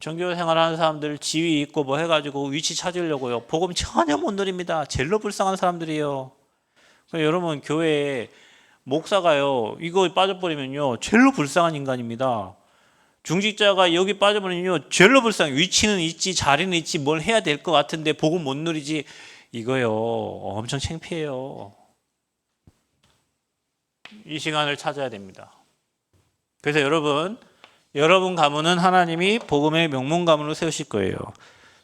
종교 생활하는 사람들 지위 있고 뭐 해가지고 위치 찾으려고요. 복음 전혀 못 누립니다. 제일로 불쌍한 사람들이에요. 여러분 교회에 목사가요. 이거 빠져버리면요. 제일로 불쌍한 인간입니다. 중직자가 여기 빠져버리면요. 제일로 불쌍해. 위치는 있지 자리는 있지 뭘 해야 될 것 같은데 복음 못 누리지. 이거요. 엄청 창피해요. 이 시간을 찾아야 됩니다. 그래서 여러분 가문은 하나님이 복음의 명문 가문으로 세우실 거예요.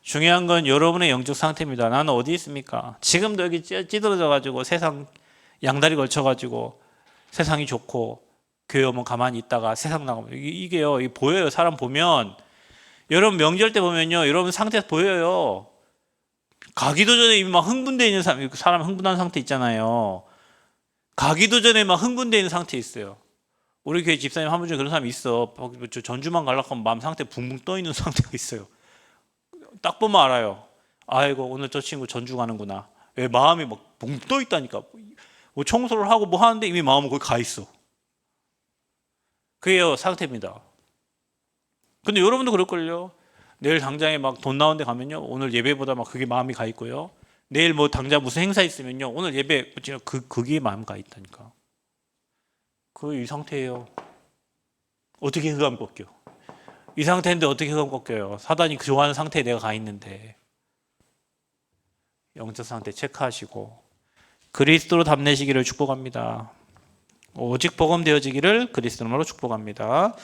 중요한 건 여러분의 영적 상태입니다. 나는 어디 있습니까? 지금도 여기 찌들어져 가지고 세상 양다리 걸쳐 가지고 세상이 좋고 교회 오면 가만히 있다가 세상 나가면 이게요. 보여요. 사람 보면 여러분 명절 때 보면요. 여러분 상태 보여요. 가기도 전에 이미 막 흥분되어 있는 사람 흥분한 상태 있잖아요. 가기도 전에 막 흥분되어 있는 상태 있어요. 우리 교회 집사님 한 분 중에 그런 사람이 있어. 전주만 가려고 하면 마음 상태 붕붕 떠 있는 상태가 있어요. 딱 보면 알아요. 아이고 오늘 저 친구 전주 가는구나. 왜 마음이 막 붕 떠 있다니까. 뭐 청소를 하고 뭐 하는데 이미 마음은 거기 가 있어. 그게 상태입니다. 근데 여러분도 그럴걸요. 내일 당장에 막 돈 나온 데 가면요. 오늘 예배보다 막 그게 마음이 가 있고요. 내일 뭐 당장 무슨 행사 있으면요. 오늘 예배 그게 마음 가 있다니까. 이 상태예요. 어떻게 흑암 꺾여? 이 상태인데 어떻게 흑암 꺾여요? 사단이 좋아하는 상태에 내가 가 있는데. 영적 상태 체크하시고 그리스도로 답내시기를 축복합니다. 오직 복음 되어지기를 그리스도로 축복합니다.